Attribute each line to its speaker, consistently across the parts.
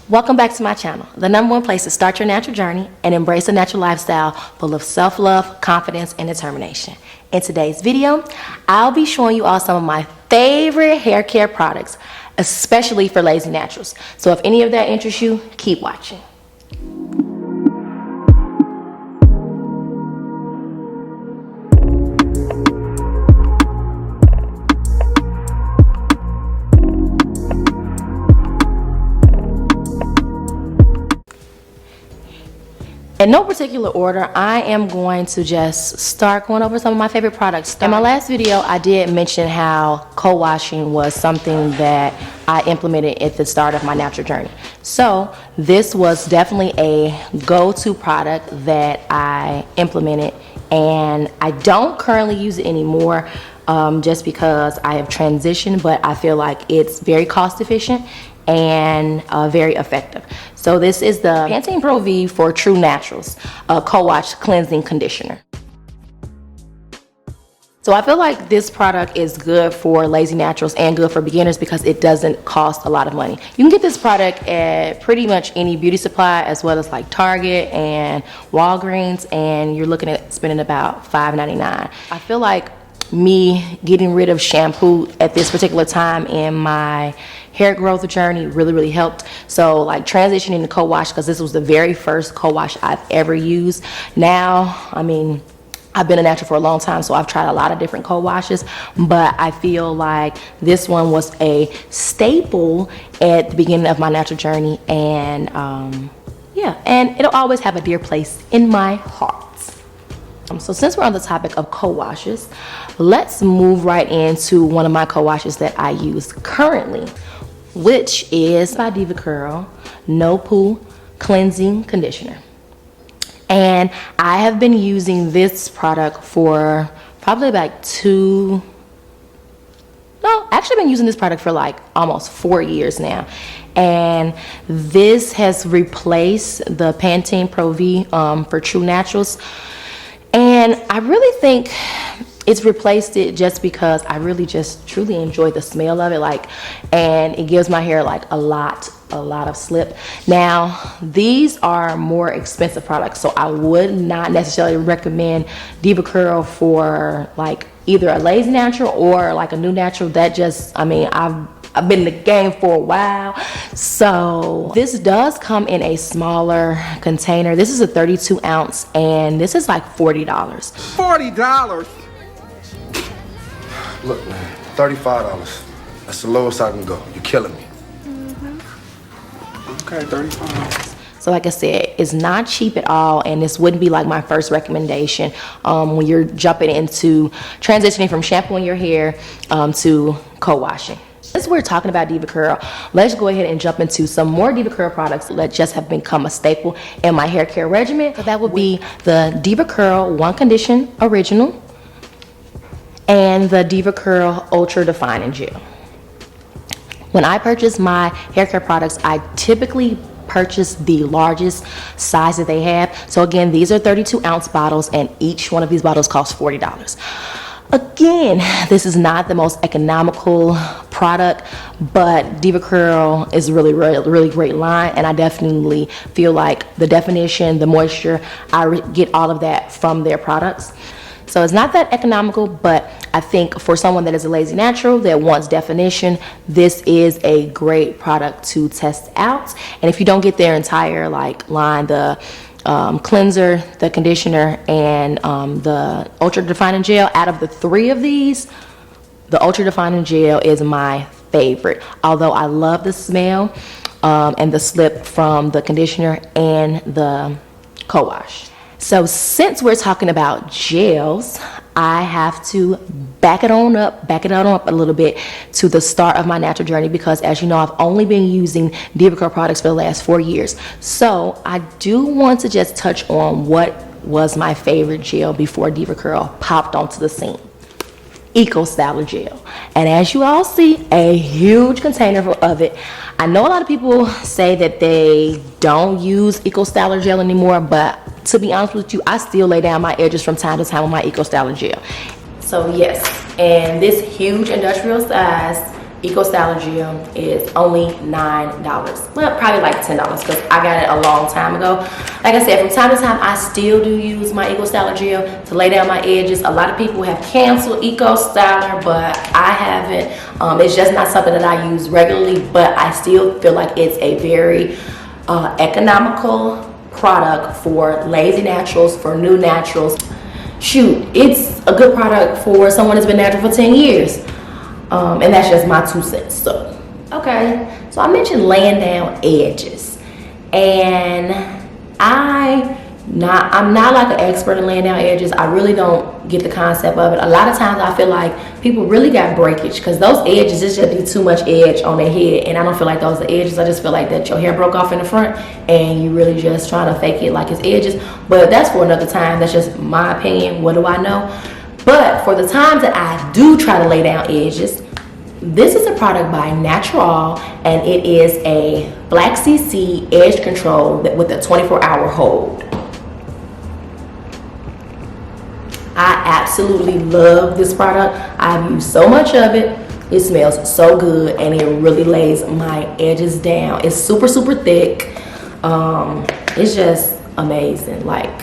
Speaker 1: Welcome back to my channel, the #1 place to start your natural journey and embrace a natural lifestyle full of self-love, confidence, and determination. In today's video, I'll be showing you all some of my favorite hair care products, especially for lazy naturals. So if any of that interests you, keep watching. In no particular order, I am going to just start going over some of my favorite products. In my last video, I did mention how co-washing was something that I implemented at the start of my natural journey. So this was definitely a go-to product that I implemented, and I don't currently use it anymore just because I have transitioned, but I feel like it's very cost efficient and very effective. So this is the Pantene Pro V for True Naturals Co-Wash Cleansing Conditioner. So I feel like this product is good for lazy naturals and good for beginners because it doesn't cost a lot of money. You can get this product at pretty much any beauty supply, as well as like Target and Walgreens, and you're looking at spending about $5.99. I feel like me getting rid of shampoo at this particular time in my hair growth journey really helped. So like transitioning to co-wash, because this was the very first co-wash I've ever used. Now, I mean, I've been a natural for a long time, so I've tried a lot of different co-washes, but I feel like this one was a staple at the beginning of my natural journey, and yeah, and it'll always have a dear place in my heart. So since we're on the topic of co-washes, let's move right into one of my co-washes that I use currently, which is by Diva No Poo Cleansing Conditioner. And I have been using this product for probably like I've been using this product for like almost 4 years now. And this has replaced the Pantene Pro V for True Naturals. And I really think it's replaced it just because I really just truly enjoy the smell of it, and it gives my hair like a lot of slip. Now, these are more expensive products, so I would not necessarily recommend Diva Curl for like either a lazy natural or like a new natural. That just, I mean, I've been in the game for a while. So this does come in a smaller container. This is a 32 ounce, and this is like $40.
Speaker 2: $40? Look, man, $35. That's the lowest I can go. You're killing me. Okay, $35.
Speaker 1: So like I said, it's not cheap at all, and this wouldn't be like my first recommendation when you're jumping into transitioning from shampooing your hair to co-washing. Since we're talking about Diva Curl, let's go ahead and jump into some more Diva Curl products that just have become a staple in my hair care regimen. So that would be the Diva Curl One Condition Original and the Diva Curl Ultra Defining Gel. When I purchase my hair care products, I typically purchase the largest size that they have. So again, these are 32 ounce bottles, and each one of these bottles costs $40. Again, this is not the most economical product, but Diva Curl is a really great line, and I definitely feel like the definition, the moisture, I get all of that from their products. So it's not that economical, but I think for someone that is a lazy natural that wants definition, this is a great product to test out. And if you don't get their entire like line, the cleanser, the conditioner, and the ultra defining gel, out of the three of these, the ultra defining gel is my favorite. Although I love the smell and the slip from the conditioner and the co-wash. So since we're talking about gels, I have to back it on up a little bit to the start of my natural journey, because as you know, I've only been using Diva Curl products for the last 4 years. So I do want to just touch on what was my favorite gel before Diva Curl popped onto the scene. Eco Styler Gel. And as you all see, a huge container of it. I know a lot of people say that they don't use Eco Styler Gel anymore, but to be honest with you, I still lay down my edges from time to time with my Eco Styler Gel. So yes, and this huge industrial size Eco Styler Gel is only $9. Well, probably like $10 because I got it a long time ago. Like I said, from time to time, I still do use my Eco Styler Gel to lay down my edges. A lot of people have canceled Eco Styler, but I haven't. It's just not something that I use regularly, but I still feel like it's a very economical product for lazy naturals, for new naturals. Shoot, it's a good product for someone that's been natural for 10 years. And that's just my 2 cents. So, okay. So I mentioned laying down edges. And I'm not like an expert in laying down edges. I really don't get the concept of it. A lot of times I feel like people really got breakage because those edges, it's just be too much edge on their head, and I don't feel like those are edges. I just feel like that your hair broke off in the front and you really just trying to fake it like it's edges. But that's for another time. That's just my opinion. What do I know? But for the times that I do try to lay down edges, this is a product by NaturAll, and it is a Flaxseed seed edge control with a 24-hour hold. I absolutely love this product. I've used so much of it. It smells so good, and it really lays my edges down. It's super, super thick. It's just amazing. Like,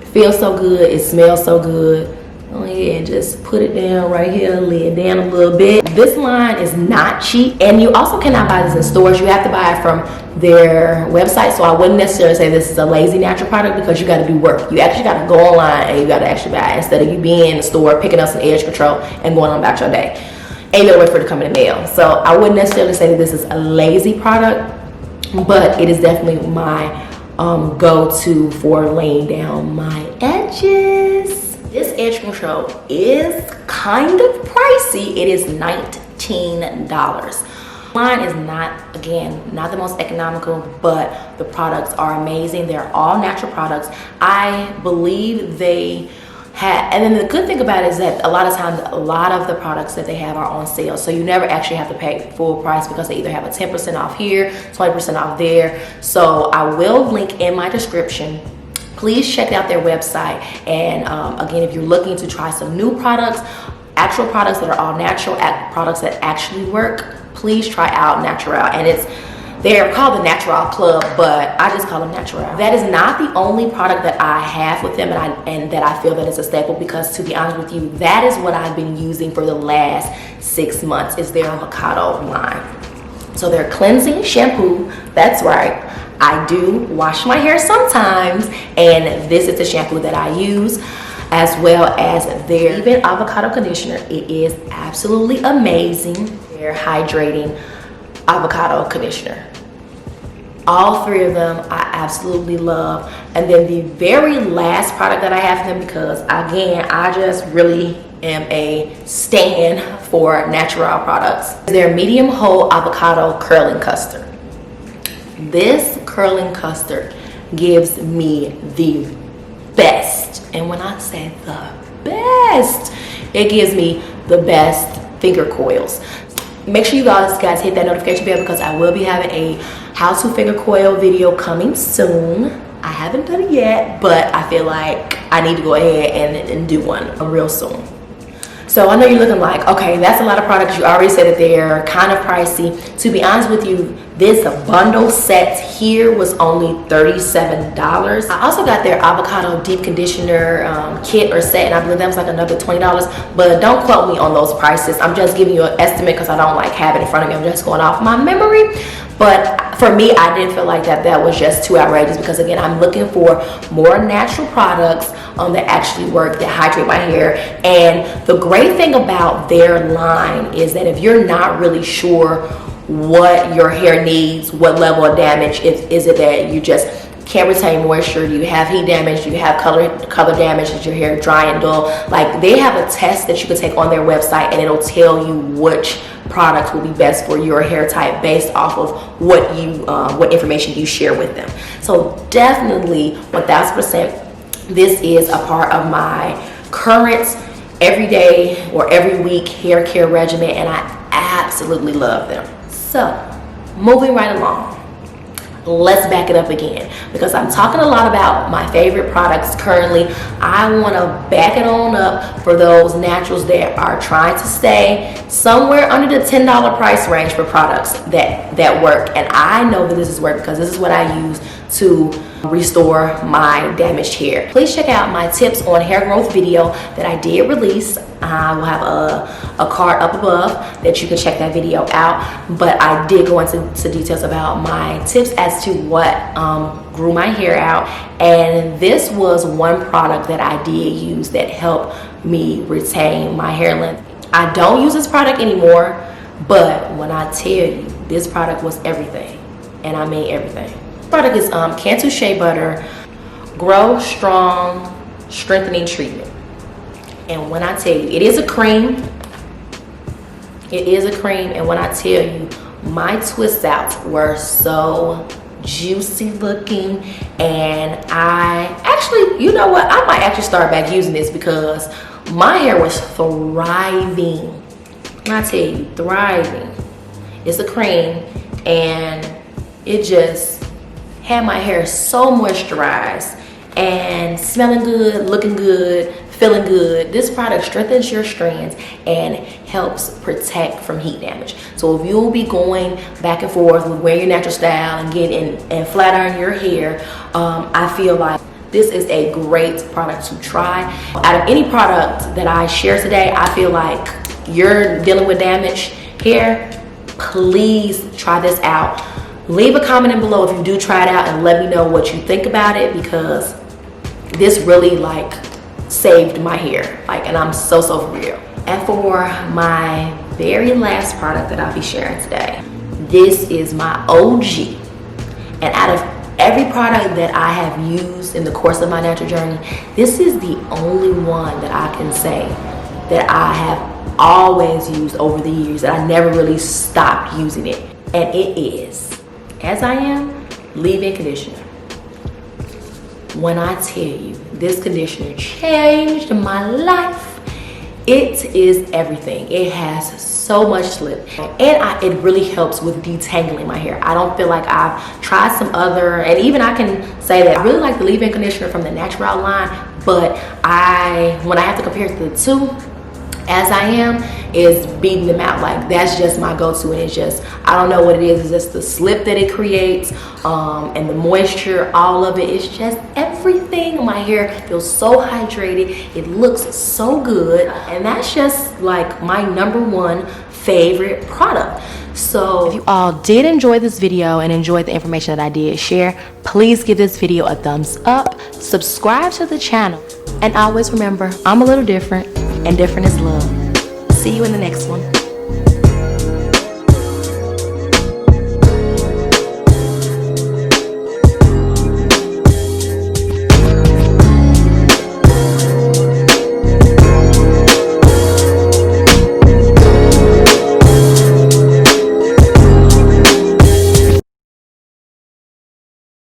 Speaker 1: it feels so good. It smells so good. Go ahead and just put it down right here, lay it down a little bit. This line is not cheap, and you also cannot buy this in stores. You have to buy it from their website. So I wouldn't necessarily say this is a lazy natural product because you got to do work. You actually got to go online and you got to actually buy it instead of you being in the store picking up some edge control and going on about your day. And you gotta wait for it to come in the mail. So I wouldn't necessarily say that this is a lazy product, but it is definitely my go-to for laying down my edges. This edge control is kind of pricey. It is $19. Mine is not, again, not the most economical, but the products are amazing. They're all natural products. I believe they have, and then the good thing about it is that a lot of times, a lot of the products that they have are on sale. So you never actually have to pay full price because they either have a 10% off here, 20% off there. So I will link in my description. Please check out their website. And again, if you're looking to try some new products, actual products that are all natural, products that actually work, please try out NaturAll. And they're called the NaturAll Club, but I just call them NaturAll. That is not the only product that I have with them and that I feel that is a staple, because to be honest with you, that is what I've been using for the last 6 months, is their avocado line. So their cleansing shampoo, that's right. I do wash my hair sometimes, and this is the shampoo that I use, as well as their even avocado conditioner. It is absolutely amazing. Their hydrating avocado conditioner. All 3 of them I absolutely love. And then the very last product that I have from them, because again, I just really am a stan for NaturAll products, is their medium whole avocado curling custard. This curling custard gives me the best, and when I say the best, it gives me the best finger coils. Make sure you guys hit that notification bell, because I will be having a how-to finger coil video coming soon. I haven't done it yet, but I feel like I need to go ahead and do one real soon. So I know you're looking like, okay, that's a lot of products. You already said that they're kind of pricey. To be honest with you, this bundle set here was only $37. I also got their avocado deep conditioner kit or set, and I believe that was like another $20. But don't quote me on those prices. I'm just giving you an estimate because I don't like have it in front of me. I'm just going off my memory. But for me, I didn't feel like that was just too outrageous, because again, I'm looking for more natural products that actually work, that hydrate my hair. And the great thing about their line is that if you're not really sure what your hair needs, what level of damage is it that you just can't retain moisture, do you have heat damage, do you have color damage, is your hair dry and dull, like they have a test that you can take on their website, and it'll tell you which products will be best for your hair type based off of what information you share with them. So definitely 1000%, this is a part of my current everyday or every week hair care regimen, and I absolutely love them. So moving right along, let's back it up again, because I'm talking a lot about my favorite products currently. I want to back it on up for those naturals that are trying to stay somewhere under the $10 price range for products that work. And I know that this is work because this is what I use to restore my damaged hair. Please check out my tips on hair growth video that I did release. I will have a card up above that you can check that video out, but I did go into details about my tips as to what grew my hair out, and this was one product that I did use that helped me retain my hair length. I don't use this product anymore, but when I tell you, this product was everything, and I mean everything. This product is Cantu Shea Butter Grow Strong Strengthening Treatment. And when I tell you, it is a cream. It is a cream. And when I tell you, my twist outs were so juicy looking. And I actually, you know what? I might actually start back using this because my hair was thriving. When I tell you, thriving. It's a cream. And it just had my hair so moisturized and smelling good, looking good, feeling good. This product strengthens your strands and helps protect from heat damage. So if you'll be going back and forth with wearing your natural style and getting and flat iron your hair, I feel like this is a great product to try. Out of any product that I share today, I feel like you're dealing with damaged hair, please try this out. Leave a comment in below if you do try it out and let me know what you think about it, because this really like saved my hair, like, and I'm so for real. And for my very last product that I'll be sharing today, this is my OG. And out of every product that I have used in the course of my natural journey, this is the only one that I can say that I have always used over the years, that I never really stopped using it. And it is, As I Am leave-in conditioner. When I tell you, this conditioner changed my life. It is everything. It has so much slip, and it really helps with detangling my hair. I don't feel like I've tried some other, and even I can say that I really like the leave-in conditioner from the NaturAll line, but when I have to compare the two, As I Am is beating them out. Like, that's just my go-to, and it's just, I don't know what it is. It's just the slip that it creates, and the moisture, all of it. It's just everything. My hair feels so hydrated. It looks so good, and that's just like my #1 favorite product. So if you all did enjoy this video and enjoyed the information that I did share, please give this video a thumbs up, subscribe to the channel, and always remember, I'm a little different, and different is love. See you in the next one.